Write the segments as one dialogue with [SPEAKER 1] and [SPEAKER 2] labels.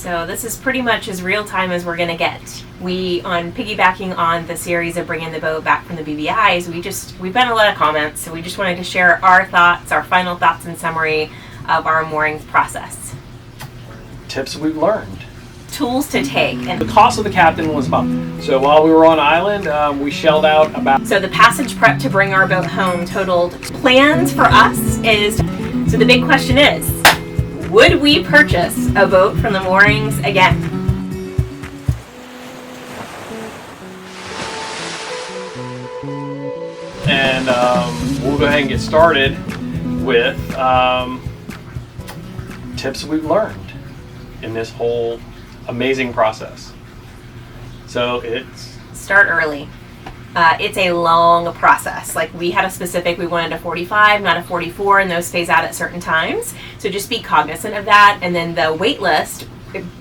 [SPEAKER 1] So this is pretty much as real time as we're going to get. On piggybacking on the series of bringing the boat back from the BBIs, we've gotten a lot of comments, so we just wanted to share our thoughts, our final thoughts and summary of our moorings process.
[SPEAKER 2] Tips we've learned.
[SPEAKER 1] Tools to take.
[SPEAKER 2] And the cost of the captain was about. So while we were on island, we shelled out about.
[SPEAKER 1] So the passage prep to bring our boat home totaled. Plans for us is, so the big question is, would we purchase a boat from the moorings again?
[SPEAKER 2] And we'll go ahead and get started with tips we've learned in this whole amazing process. So it's
[SPEAKER 1] start early. It's a long process. Like we had a specific, we wanted a 45, not a 44, and those phase out at certain times. So just be cognizant of that. And then the wait list,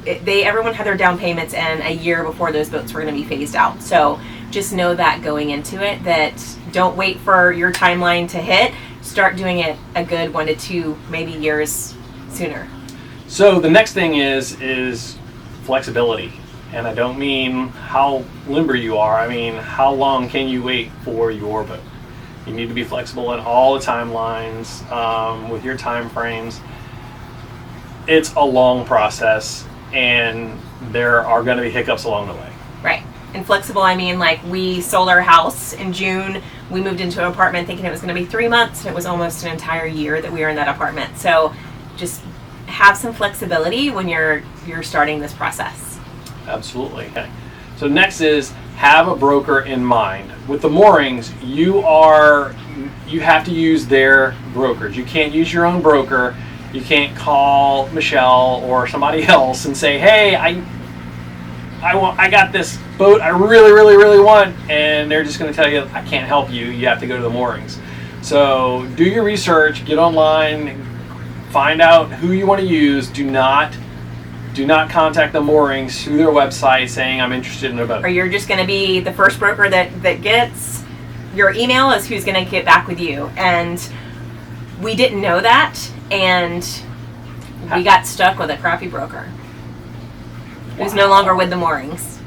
[SPEAKER 1] everyone had their down payments in a year before those boats were going to be phased out. So just know that going into it, that don't wait for your timeline to hit. Start doing it a good 1 to 2, maybe years sooner.
[SPEAKER 2] So the next thing is flexibility. And I don't mean how limber you are, I mean how long can you wait for your boat. You need to be flexible in all the timelines, with your time frames. It's a long process and there are going to be hiccups along the way.
[SPEAKER 1] Right. And flexible, I mean like we sold our house in June. We moved into an apartment thinking it was going to be 3 months, and it was almost an entire year that we were in that apartment. So just have some flexibility when you're starting this process.
[SPEAKER 2] Absolutely. Okay. So next is have a broker in mind. With the moorings, you have to use their brokerage. You can't use your own broker. You can't call Michelle or somebody else and say, hey, I got this boat I really want, and they're just going to tell you I can't help you. You have to go to the moorings. So do your research, get online, find out who you want to use. Do not contact the moorings through their website saying I'm interested in a boat.
[SPEAKER 1] Or you're just going to be the first broker that gets your email is who's going to get back with you. And we didn't know that, and we got stuck with a crappy broker who's no longer with the moorings.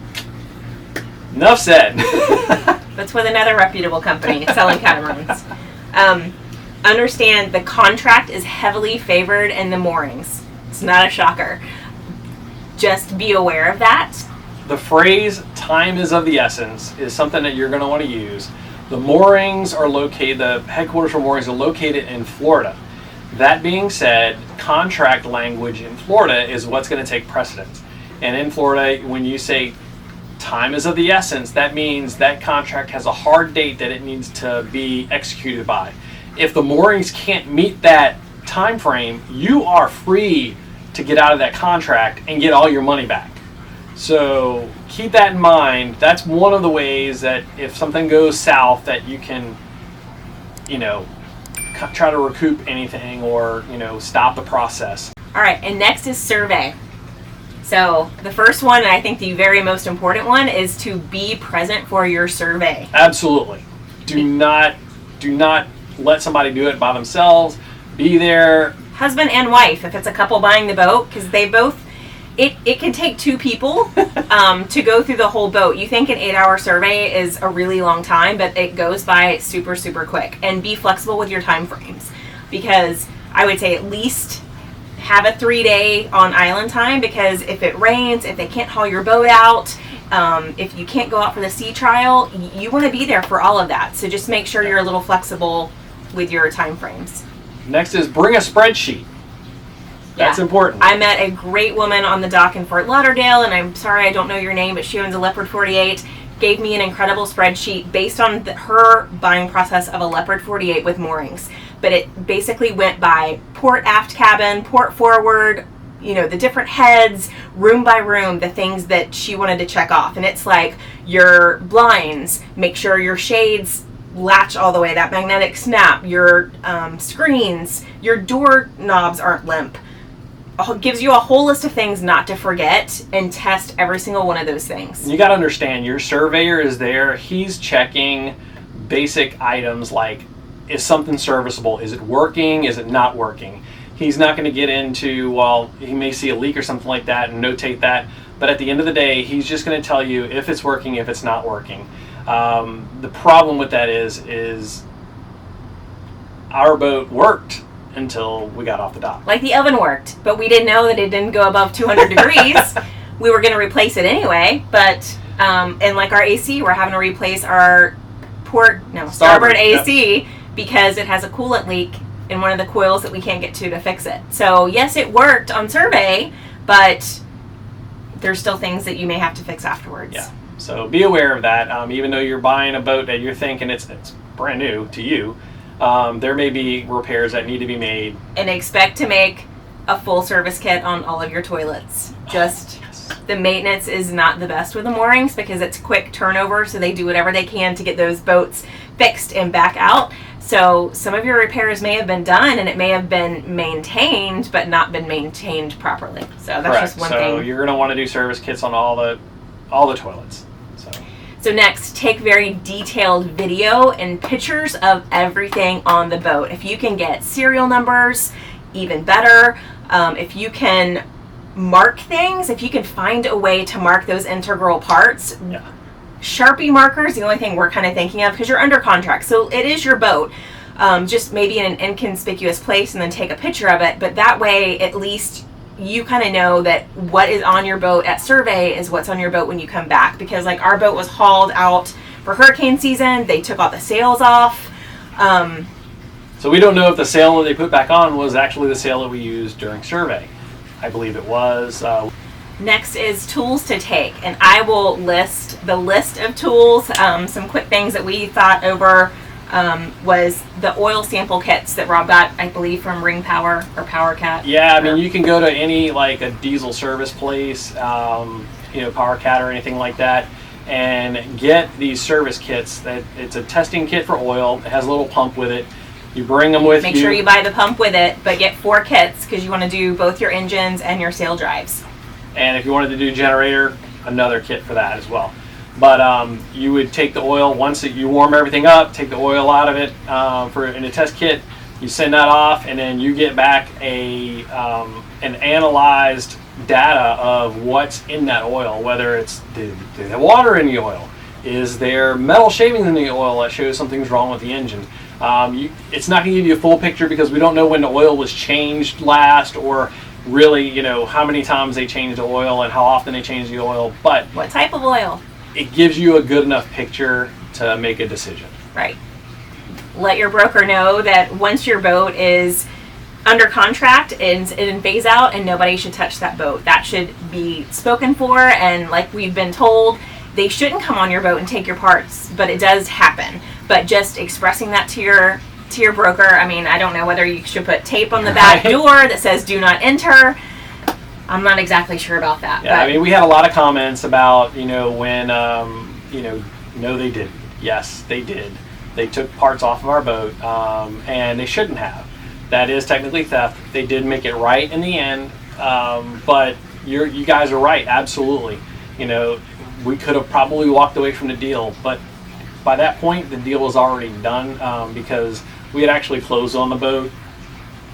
[SPEAKER 2] Enough said.
[SPEAKER 1] That's with another reputable company selling catamarans. Understand the contract is heavily favored in the moorings. It's not a shocker. Just be aware of that.
[SPEAKER 2] The phrase time is of the essence is something that you're going to want to use. The moorings are located, the headquarters for moorings are located in Florida. That being said, contract language in Florida is what's going to take precedence. And in Florida, when you say time is of the essence, that means that contract has a hard date that it needs to be executed by. If the moorings can't meet that time frame, you are free to get out of that contract and get all your money back. So keep that in mind. That's one of the ways that if something goes south that you can, try to recoup anything or, stop the process.
[SPEAKER 1] All right, and next is survey. So the first one, and I think the very most important one, is to be present for your survey.
[SPEAKER 2] Absolutely. Do not let somebody do it by themselves. Be there.
[SPEAKER 1] Husband and wife, if it's a couple buying the boat, because they both, it can take 2 people to go through the whole boat. You think an 8-hour survey is a really long time, but it goes by super, super quick. And be flexible with your time frames, because I would say at least have a 3-day on island time, because if it rains, if they can't haul your boat out, if you can't go out for the sea trial, you want to be there for all of that. So just make sure you're a little flexible with your time frames.
[SPEAKER 2] Next is bring a spreadsheet. That's important.
[SPEAKER 1] I met a great woman on the dock in Fort Lauderdale, and I'm sorry I don't know your name, but she owns a Leopard 48, gave me an incredible spreadsheet based on her buying process of a Leopard 48 with moorings. But it basically went by port aft cabin, port forward, the different heads, room by room, the things that she wanted to check off. And it's like your blinds, make sure your shades latch all the way, that magnetic snap, your screens, your door knobs aren't limp. Gives you a whole list of things not to forget, and test every single one of those things.
[SPEAKER 2] You got to understand, your surveyor is there. He's checking basic items like, is something serviceable? Is it working? Is it not working? He's not going to get into, well, he may see a leak or something like that and notate that. But at the end of the day, he's just going to tell you if it's working, if it's not working. The problem with that is our boat worked until we got off the dock.
[SPEAKER 1] Like the oven worked, but we didn't know that it didn't go above 200 degrees. We were going to replace it anyway, but and like our AC, we're having to replace our starboard AC because it has a coolant leak in one of the coils that we can't get to fix it. So yes, it worked on survey, but there's still things that you may have to fix afterwards.
[SPEAKER 2] Yeah. So be aware of that. Even though you're buying a boat that you're thinking it's brand new to you, there may be repairs that need to be made.
[SPEAKER 1] And expect to make a full service kit on all of your toilets. Just the maintenance is not the best with the Moorings because it's quick turnover, so they do whatever they can to get those boats fixed and back out. So some of your repairs may have been done and it may have been maintained, but not been maintained properly. So that's just one thing.
[SPEAKER 2] So you're going to want to do service kits on all the toilets.
[SPEAKER 1] So next, take very detailed video and pictures of everything on the boat. If you can get serial numbers, even better. If you can mark things, if you can find a way to mark those integral parts.
[SPEAKER 2] Yeah.
[SPEAKER 1] Sharpie markers, the only thing we're kind of thinking of because you're under contract. So it is your boat. Just maybe in an inconspicuous place and then take a picture of it. But that way, at least you kind of know that what is on your boat at survey is what's on your boat when you come back. Because like our boat was hauled out for hurricane season. They took all the sails off.
[SPEAKER 2] So we don't know if the sail that they put back on was actually the sail that we used during survey. I believe it was.
[SPEAKER 1] Next is tools to take, and I will list the list of tools. Some quick things that we thought over was the oil sample kits that Rob got, I believe, from Ring Power or Power Cat.
[SPEAKER 2] Yeah, I mean, you can go to any, like a diesel service place, Power Cat or anything like that, and get these service kits. That it's a testing kit for oil. It has a little pump with it. You bring them with you.
[SPEAKER 1] Make sure you buy the pump with it, but get 4 kits because you want to do both your engines and your sail drives.
[SPEAKER 2] And if you wanted to do generator, another kit for that as well. But you would take the oil, once you warm everything up, take the oil out of it in a test kit, you send that off, and then you get back an analyzed data of what's in that oil, whether it's did they have water in the oil, is there metal shavings in the oil that shows something's wrong with the engine. It's not going to give you a full picture because we don't know when the oil was changed last or really, how many times they changed the oil and how often they changed the oil, but
[SPEAKER 1] what type of oil?
[SPEAKER 2] It gives you a good enough picture to make a decision.
[SPEAKER 1] Right. Let your broker know that once your boat is under contract and in phase out, and nobody should touch that boat. That should be spoken for, and like we've been told, they shouldn't come on your boat and take your parts, but it does happen. But just expressing that to your broker, I mean, I don't know whether you should put tape on the back door that says do not enter. I'm not exactly sure about that.
[SPEAKER 2] Yeah, I mean, we had a lot of comments about, when, no, they didn't. Yes, they did. They took parts off of our boat, and they shouldn't have. That is technically theft. They did make it right in the end, but you guys are right, absolutely. We could have probably walked away from the deal, but by that point, the deal was already done because we had actually closed on the boat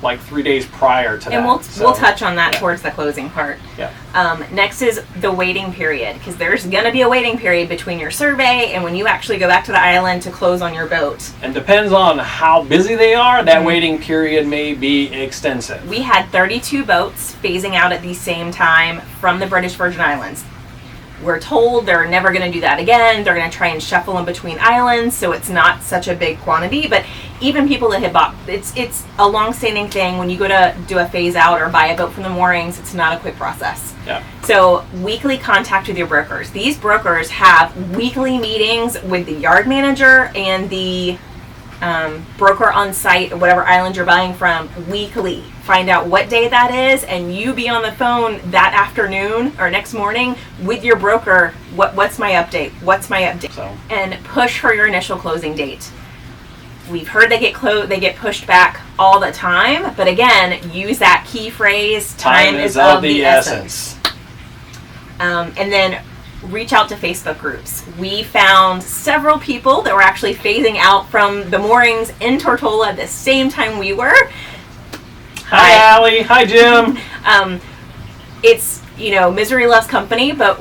[SPEAKER 2] like 3 days prior to that.
[SPEAKER 1] And we'll touch on that towards the closing part.
[SPEAKER 2] Yeah.
[SPEAKER 1] Next is the waiting period, because there's going to be a waiting period between your survey and when you actually go back to the island to close on your boat.
[SPEAKER 2] And depends on how busy they are, that waiting period may be extensive.
[SPEAKER 1] We had 32 boats phasing out at the same time from the British Virgin Islands. We're told they're never going to do that again. They're going to try and shuffle in between islands, so it's not such a big quantity. But even people that have bought, it's a long-standing thing. When you go to do a phase out or buy a boat from the Moorings, it's not a quick process.
[SPEAKER 2] Yeah.
[SPEAKER 1] So weekly contact with your brokers. These brokers have weekly meetings with the yard manager and the broker on site or whatever island you're buying from weekly. Find out what day that is, and you be on the phone that afternoon or next morning with your broker. What's my update? What's my update?
[SPEAKER 2] So.
[SPEAKER 1] And push for your initial closing date. We've heard they get pushed back all the time, but again, use that key phrase, time is of the essence. And then reach out to Facebook groups. We found several people that were actually phasing out from the Moorings in Tortola at the same time we were.
[SPEAKER 2] Hi, Allie. Hi, Jim.
[SPEAKER 1] It's, misery loves company, but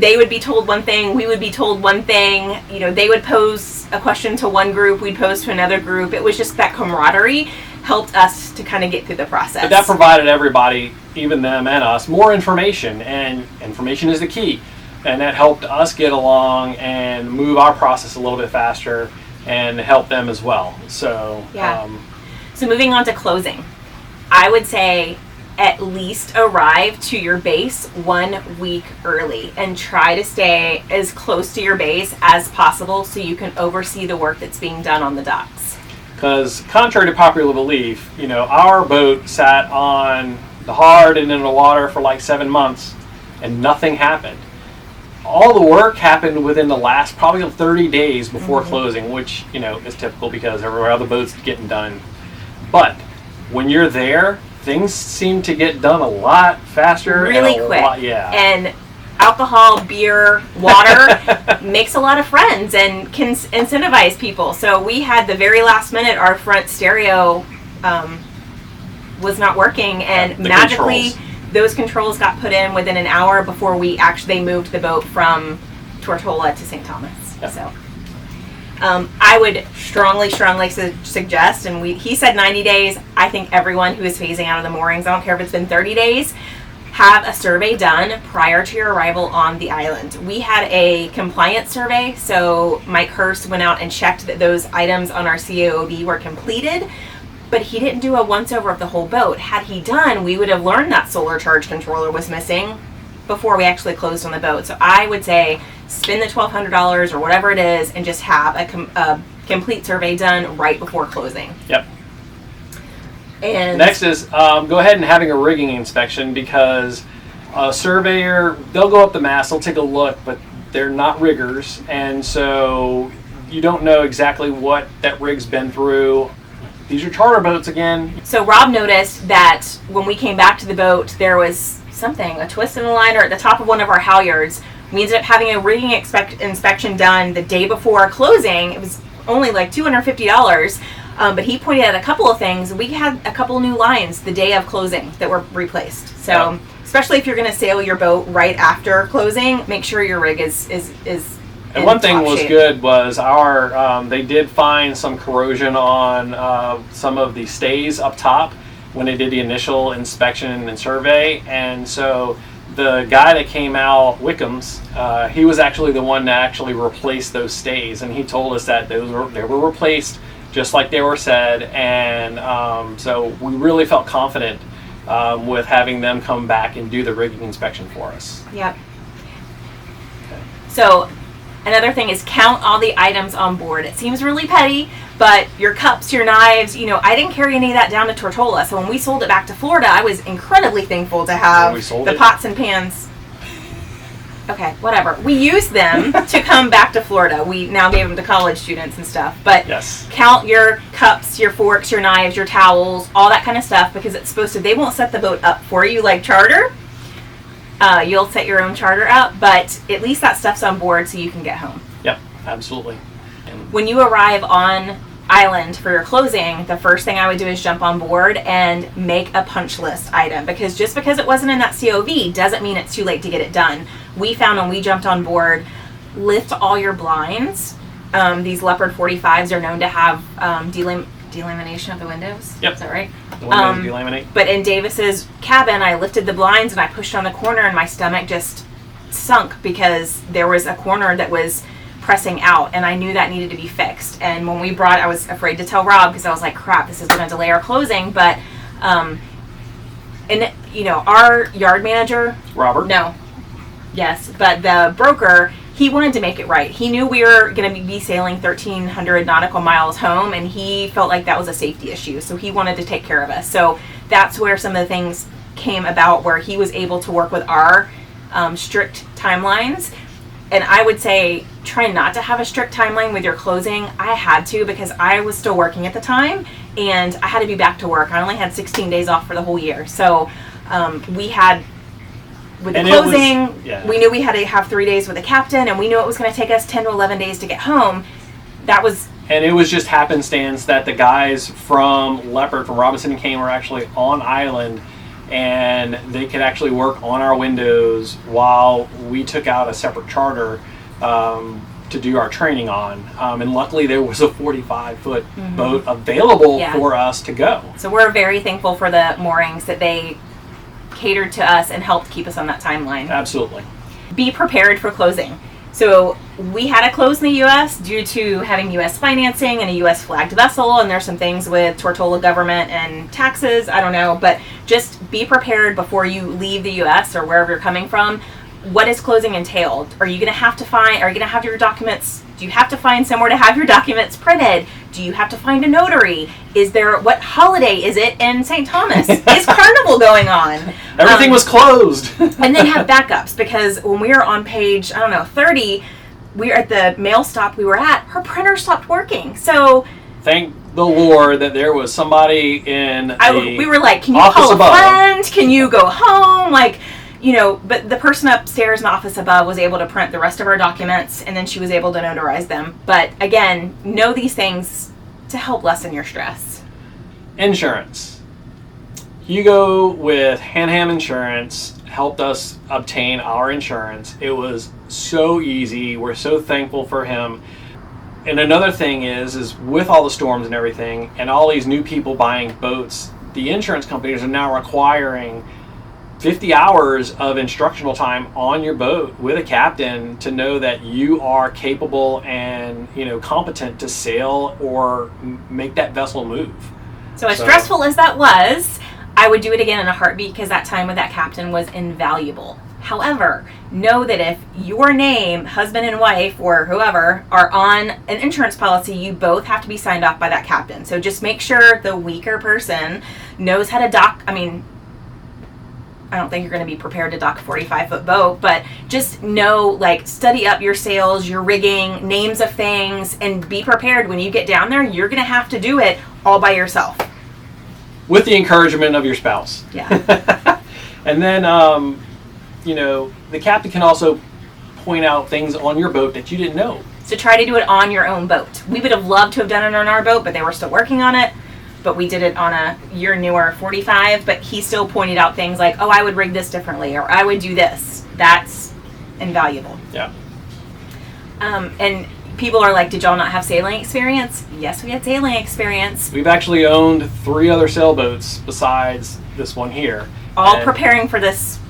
[SPEAKER 1] they would be told one thing, we would be told one thing, they would pose a question to one group, we'd pose to another group. It was just that camaraderie helped us to kind of get through the process.
[SPEAKER 2] But that provided everybody, even them and us, more information, and information is the key. And that helped us get along and move our process a little bit faster and help them as well. So,
[SPEAKER 1] So moving on to closing, I would say at least arrive to your base 1 week early and try to stay as close to your base as possible so you can oversee the work that's being done on the docks.
[SPEAKER 2] Because contrary to popular belief, our boat sat on the hard and in the water for like 7 months and nothing happened. All the work happened within the last probably 30 days before closing, which, is typical because everywhere other boats getting done. But when you're there, things seem to get done a lot faster.
[SPEAKER 1] Really
[SPEAKER 2] and
[SPEAKER 1] quick.
[SPEAKER 2] And
[SPEAKER 1] alcohol, beer, water makes a lot of friends and can incentivize people. So we had the very last minute, our front stereo was not working, and magically those controls got put in within an hour before they moved the boat from Tortola to St. Thomas.
[SPEAKER 2] Yep.
[SPEAKER 1] So I would strongly suggest, and he said 90 days. I think everyone who is phasing out of the moorings, I don't care if it's been 30 days, have a survey done prior to your arrival on the island. We had a compliance survey, so Mike Hurst went out and checked that those items on our CAOB were completed, but he didn't do a once-over of the whole boat. Had he done, we would have learned that solar charge controller was missing before we actually closed on the boat. So I would say spend the $1,200 or whatever it is and just have a complete survey done right before closing.
[SPEAKER 2] Yep.
[SPEAKER 1] And
[SPEAKER 2] next is go ahead and having a rigging inspection, because a surveyor, they'll go up the mast, they'll take a look, but they're not riggers, and so you don't know exactly what that rig's been through. These are charter boats again.
[SPEAKER 1] So Rob noticed that when we came back to the boat, there was a twist in the line or at the top of one of our halyards. We ended up having a rigging inspection done the day before closing. It was only like $250, but he pointed out a couple of things. We had a couple new lines the day of closing that were replaced. So especially if you're going to sail your boat right after closing, make sure your rig is
[SPEAKER 2] and one thing was good was they did find some corrosion on some of the stays up top when they did the initial inspection and survey, and so the guy that came out, Wickham's, he was actually the one that actually replaced those stays, and he told us that they were replaced just like they were said, and so we really felt confident with having them come back and do the rigging inspection for us.
[SPEAKER 1] Yep. Okay. So another thing is count all the items on board. It seems really petty, but your cups, your knives, I didn't carry any of that down to Tortola. So when we sold it back to Florida, I was incredibly thankful to have the pots and pans. Okay, whatever. We used them to come back to Florida. We now gave them to college students and stuff. But count your cups, your forks, your knives, your towels, all that kind of stuff, because it's they won't set the boat up for you like charter. You'll set your own charter up, but at least that stuff's on board so you can get home.
[SPEAKER 2] Yep, absolutely.
[SPEAKER 1] When you arrive on island for your closing, the first thing I would do is jump on board and make a punch list item, because just because it wasn't in that COV doesn't mean it's too late to get it done. We found when we jumped on board, lift all your blinds. These Leopard 45s are known to have delamination of the windows.
[SPEAKER 2] Yep.
[SPEAKER 1] Is that right?
[SPEAKER 2] The windows delaminate.
[SPEAKER 1] But in Davis's cabin, I lifted the blinds and I pushed on the corner and my stomach just sunk because there was a corner that was pressing out and I knew that needed to be fixed. And when we I was afraid to tell Rob because I was like, crap, this is going to delay our closing. But, our yard manager.
[SPEAKER 2] Robert?
[SPEAKER 1] No. Yes. But the broker, he wanted to make it right. He knew we were going to be sailing 1,300 nautical miles home, and he felt like that was a safety issue. So he wanted to take care of us. So that's where some of the things came about, where he was able to work with our strict timelines. And I would say try not to have a strict timeline with your closing. I had to because I was still working at the time, and I had to be back to work. I only had 16 days off for the whole year. So we had... With the closing, we knew we had to have 3 days with the captain, and we knew it was going to take us 10 to 11 days to get home. That was
[SPEAKER 2] And it was just happenstance that the guys from Leopard, from Robinson and Kane, were actually on island, and they could actually work on our windows while we took out a separate charter to do our training on. And luckily there was a 45-foot boat available for us to go.
[SPEAKER 1] So we're very thankful for the Moorings that they catered to us and helped keep us on that timeline.
[SPEAKER 2] Absolutely.
[SPEAKER 1] Be prepared for closing. So we had to close in the U.S. due to having U.S. financing and a U.S. flagged vessel, and there's some things with Tortola government and taxes, I don't know, but just be prepared before you leave the U.S. or wherever you're coming from. What is closing entailed? Are you going to have your documents? Do you have to find somewhere to have your documents printed? Do you have to find a notary? What holiday is it in St. Thomas? Is Carnival going on?
[SPEAKER 2] Everything was closed.
[SPEAKER 1] And then have backups, because when we were on page, 30, we were at the mail stop we were at, her printer stopped working. So
[SPEAKER 2] thank the Lord that there was somebody
[SPEAKER 1] we were like, can you call a friend? Can you go home? But the person upstairs in the office above was able to print the rest of our documents, and then she was able to notarize them. But again, know these things to help lessen your stress.
[SPEAKER 2] Insurance. Hugo with Hanham Insurance helped us obtain our insurance. It was so easy. We're so thankful for him. And another thing is with all the storms and everything, and all these new people buying boats, the insurance companies are now requiring 50 hours of instructional time on your boat with a captain to know that you are capable and competent to sail or make that vessel move.
[SPEAKER 1] So as stressful as that was, I would do it again in a heartbeat, because that time with that captain was invaluable. However, know that if your name, husband and wife, or whoever, are on an insurance policy, you both have to be signed off by that captain. So just make sure the weaker person knows how to dock. I don't think you're going to be prepared to dock a 45-foot boat, but just know, study up your sails, your rigging, names of things, and be prepared when you get down there. You're going to have to do it all by yourself.
[SPEAKER 2] With the encouragement of your spouse.
[SPEAKER 1] Yeah.
[SPEAKER 2] And then, the captain can also point out things on your boat that you didn't know.
[SPEAKER 1] So try to do it on your own boat. We would have loved to have done it on our boat, but they were still working on it. But we did it on a year newer 45, but he still pointed out things like, I would rig this differently, or I would do this. That's invaluable.
[SPEAKER 2] Yeah.
[SPEAKER 1] And people are like, did y'all not have sailing experience? Yes, we had sailing experience.
[SPEAKER 2] We've actually owned 3 other sailboats besides this one here.
[SPEAKER 1] All preparing for this,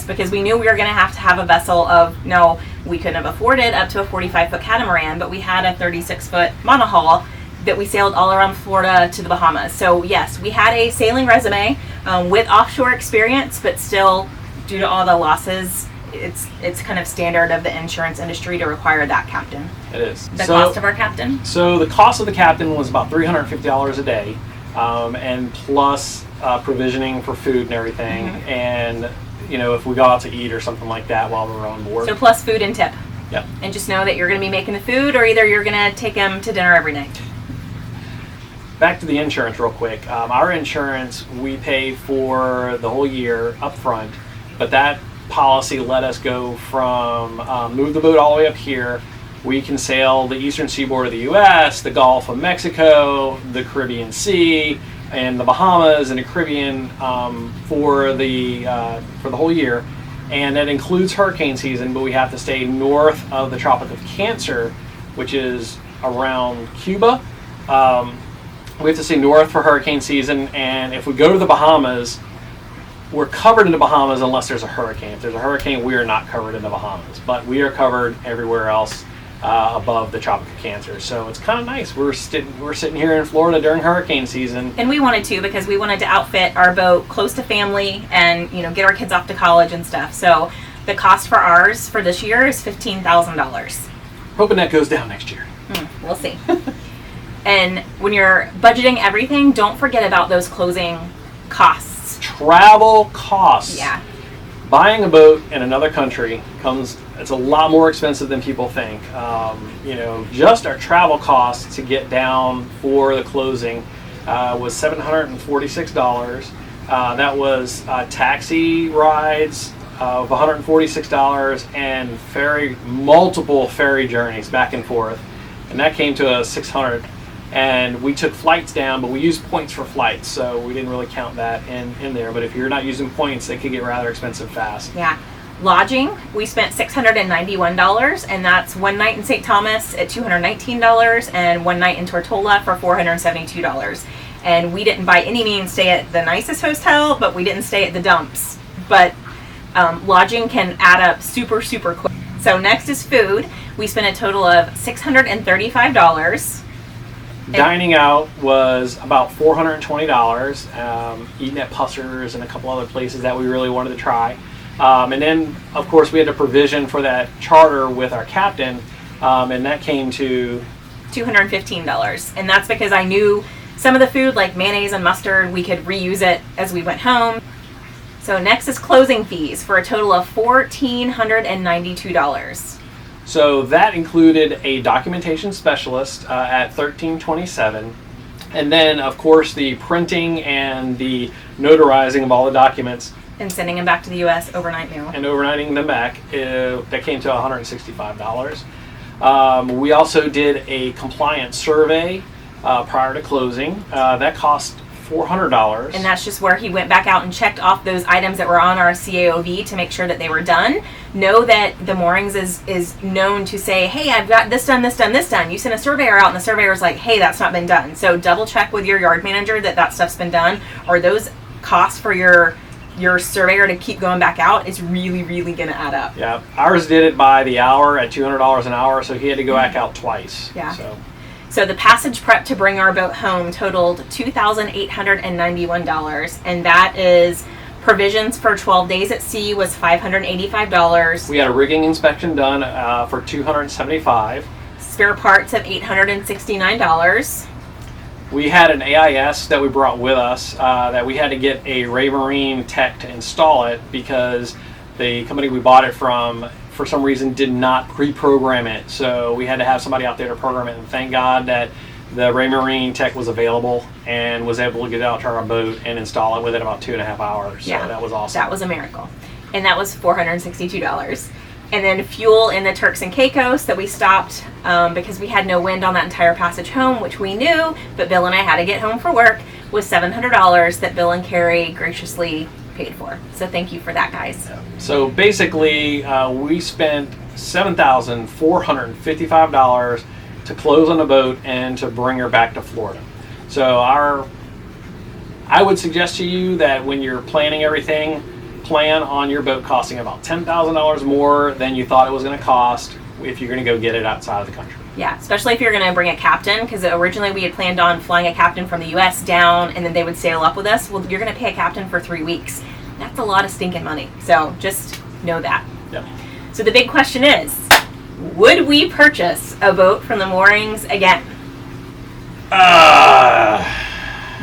[SPEAKER 1] because we knew we were going to have a vessel of, no, we couldn't have afforded up to a 45-foot catamaran, but we had a 36-foot monohull that we sailed all around Florida to the Bahamas. So yes, we had a sailing resume with offshore experience, but still, due to all the losses, it's kind of standard of the insurance industry to require that captain.
[SPEAKER 2] It is.
[SPEAKER 1] The cost of our captain?
[SPEAKER 2] So the cost of the captain was about $350 a day, and plus provisioning for food and everything, and if we go out to eat or something like that while we're on board.
[SPEAKER 1] So plus food and tip.
[SPEAKER 2] Yep.
[SPEAKER 1] And just know that you're going to be making the food, or either you're going to take them to dinner every night.
[SPEAKER 2] Back to the insurance real quick. Our insurance, we pay for the whole year up front, but that policy let us go from move the boat all the way up here. We can sail the eastern seaboard of the U.S., the Gulf of Mexico, the Caribbean Sea, and the Bahamas and the Caribbean for the whole year. And that includes hurricane season, but we have to stay north of the Tropic of Cancer, which is around Cuba. We have to stay north for hurricane season, and if we go to the Bahamas, we're covered in the Bahamas unless there's a hurricane. If there's a hurricane, we are not covered in the Bahamas, but we are covered everywhere else above the Tropic of Cancer. So it's kind of nice. We're sitting here in Florida during hurricane season.
[SPEAKER 1] And we wanted to, because we wanted to outfit our boat close to family and get our kids off to college and stuff. So the cost for ours for this year is $15,000.
[SPEAKER 2] Hoping that goes down next year.
[SPEAKER 1] We'll see. And when you're budgeting everything, don't forget about those closing costs.
[SPEAKER 2] Travel costs.
[SPEAKER 1] Yeah.
[SPEAKER 2] Buying a boat in another country it's a lot more expensive than people think. Just our travel costs to get down for the closing was $746. That was taxi rides of $146 and multiple ferry journeys back and forth. and that came to a 600. And we took flights down, but we used points for flights, so we didn't really count that in there. But if you're not using points, it could get rather expensive fast.
[SPEAKER 1] Yeah. Lodging, we spent $691, and that's one night in St. Thomas at $219 and one night in Tortola for $472. And we didn't by any means stay at the nicest hotel, but we didn't stay at the dumps. But lodging can add up super, super quick. So next is food. We spent a total of $635.
[SPEAKER 2] Dining out was about $420, eating at Pusser's and a couple other places that we really wanted to try. And then, of course, we had to provision for that charter with our captain, and that came to
[SPEAKER 1] $215. And that's because I knew some of the food, like mayonnaise and mustard, we could reuse it as we went home. So next is closing fees for a total of $1,492.
[SPEAKER 2] So that included a documentation specialist at $1,327, and then of course the printing and the notarizing of all the documents
[SPEAKER 1] and sending them back to the U.S. overnight mail.
[SPEAKER 2] And overnighting them back, that came to $165. We also did a compliance survey prior to closing. That cost $400.
[SPEAKER 1] And that's just where he went back out and checked off those items that were on our CAOV to make sure that they were done. Know that the Moorings is known to say, hey, I've got this done, this done, this done. You send a surveyor out and the surveyor's like, hey, that's not been done. So double check with your yard manager that stuff's been done, or those costs for your surveyor to keep going back out is really, really going to add up.
[SPEAKER 2] Yeah, ours did it by the hour at $200 an hour, so he had to go back out twice.
[SPEAKER 1] Yeah. So the passage prep to bring our boat home totaled $2,891, and that is provisions for 12 days at sea was $585.
[SPEAKER 2] We had a rigging inspection done for $275.
[SPEAKER 1] Spare parts of $869.
[SPEAKER 2] We had an AIS that we brought with us that we had to get a Raymarine tech to install it because the company we bought it from, for some reason, did not pre-program it. So we had to have somebody out there to program it, and thank God that the Raymarine tech was available and was able to get out to our boat and install it within about 2.5 hours. So that was awesome.
[SPEAKER 1] That was a miracle. And that was $462. And then fuel in the Turks and Caicos that we stopped because we had no wind on that entire passage home, which we knew, but Bill and I had to get home for work, was $700 that Bill and Carrie graciously paid for. So thank you for that, guys.
[SPEAKER 2] Yeah. So basically, we spent $7,455 to close on the boat and to bring her back to Florida. So I would suggest to you that when you're planning everything, plan on your boat costing about $10,000 more than you thought it was going to cost if you're going to go get it outside of the country.
[SPEAKER 1] Yeah, especially if you're going to bring a captain, because originally we had planned on flying a captain from the U.S. down, and then they would sail up with us. Well, you're going to pay a captain for 3 weeks. That's a lot of stinking money. So just know that.
[SPEAKER 2] Yep.
[SPEAKER 1] So the big question is, would we purchase a boat from the Moorings again?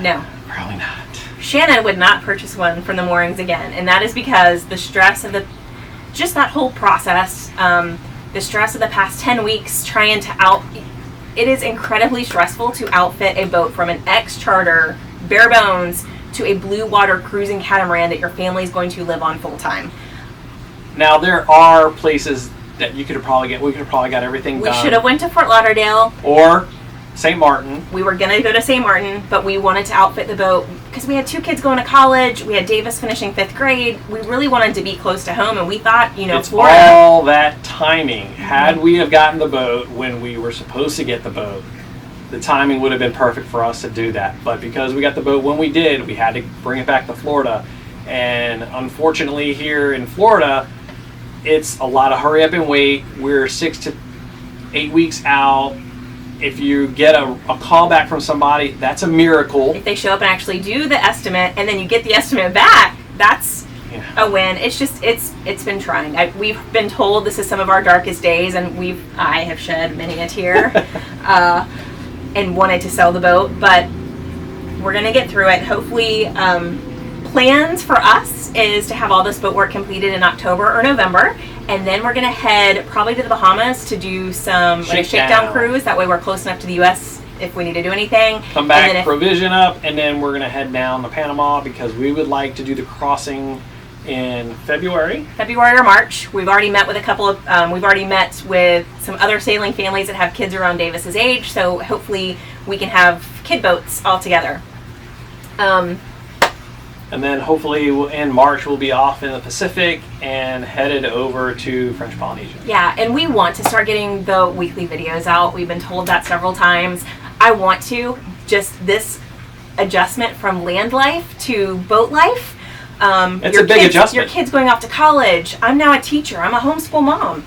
[SPEAKER 1] No.
[SPEAKER 2] Probably not.
[SPEAKER 1] Shannon would not purchase one from the Moorings again, and that is because the stress of just that whole process, the stress of the past 10 weeks trying to it is incredibly stressful to outfit a boat from an ex-charter, bare bones, to a blue water cruising catamaran that your family is going to live on full time.
[SPEAKER 2] Now there are places that we could have probably got everything done.
[SPEAKER 1] We should have went to Fort Lauderdale.
[SPEAKER 2] Or St. Martin.
[SPEAKER 1] We were going to go to St. Martin, but we wanted to outfit the boat because we had 2 kids going to college. We had Davis finishing 5th grade. We really wanted to be close to home, and we thought,
[SPEAKER 2] it's
[SPEAKER 1] Florida.
[SPEAKER 2] all that timing. Had we have gotten the boat when we were supposed to get the boat, the timing would have been perfect for us to do that. But because we got the boat when we did, we had to bring it back to Florida. And unfortunately here in Florida, it's a lot of hurry up and wait. We're 6 to 8 weeks out. If you get a call back from somebody, that's a miracle.
[SPEAKER 1] If they show up and actually do the estimate, and then you get the estimate back, that's a win. It's just, it's been trying. We've been told this is some of our darkest days, and I have shed many a tear and wanted to sell the boat, but we're going to get through it. Hopefully, plans for us is to have all this boat work completed in October or November, and then we're going to head probably to the Bahamas to do some shakedown cruise. That way we're close enough to the U.S. if we need to do anything.
[SPEAKER 2] Come back, provision up, and then we're going to head down to Panama because we would like to do the crossing in February.
[SPEAKER 1] February or March. We've already met with we've already met with some other sailing families that have kids around Davis's age, so hopefully we can have kid boats all together.
[SPEAKER 2] And then hopefully in March we'll be off in the Pacific and headed over to French Polynesia.
[SPEAKER 1] Yeah, and we want to start getting the weekly videos out. We've been told that several times. I want to. Just this adjustment from land life to boat life.
[SPEAKER 2] It's a big adjustment.
[SPEAKER 1] Your kid's going off to college. I'm now a teacher. I'm a homeschool mom.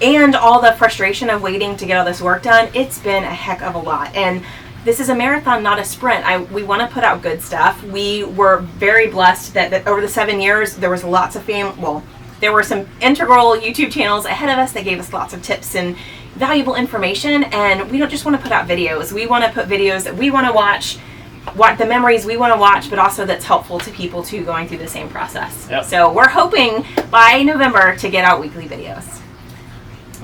[SPEAKER 1] And all the frustration of waiting to get all this work done, it's been a heck of a lot. And this is a marathon, not a sprint. We want to put out good stuff. We were very blessed that over the 7 years, there was lots of there were some integral YouTube channels ahead of us that gave us lots of tips and valuable information. And we don't just want to put out videos. We want to put videos that we want to watch, the memories we want to watch, but also that's helpful to people too going through the same process.
[SPEAKER 2] Yep.
[SPEAKER 1] So we're hoping by November to get out weekly videos.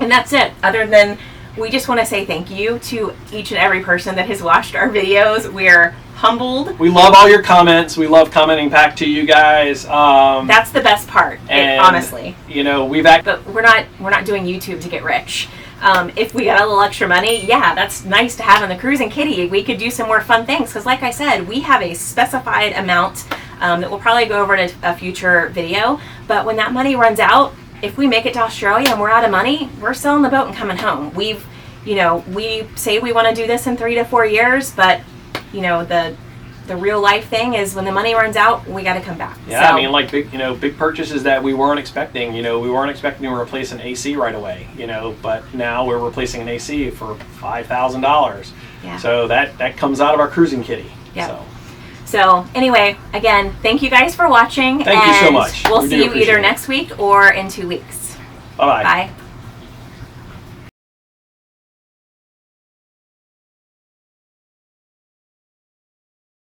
[SPEAKER 1] And that's it. Other than we just want to say thank you to each and every person that has watched our videos. We're humbled.
[SPEAKER 2] We love all your comments. We love commenting back to you guys.
[SPEAKER 1] That's the best part, honestly.
[SPEAKER 2] You know,
[SPEAKER 1] but we're not doing YouTube to get rich. If we got a little extra money, yeah, that's nice to have in the cruising kitty. We could do some more fun things because, like I said, we have a specified amount that we'll probably go over in a future video. But when that money runs out, if we make it to Australia and we're out of money, we're selling the boat and coming home. We say we want to do this in 3 to 4 years, but the real life thing is when the money runs out, we got to come back.
[SPEAKER 2] Yeah, so, I mean, like big purchases that we weren't expecting. We weren't expecting to replace an AC right away. But now we're replacing an AC for $5,000.
[SPEAKER 1] Yeah.
[SPEAKER 2] So that comes out of our cruising kitty.
[SPEAKER 1] Yeah. So anyway, again, thank you guys for watching.
[SPEAKER 2] Thank you so much.
[SPEAKER 1] We'll see you either next week or in 2 weeks.
[SPEAKER 2] Bye-bye.
[SPEAKER 1] Bye.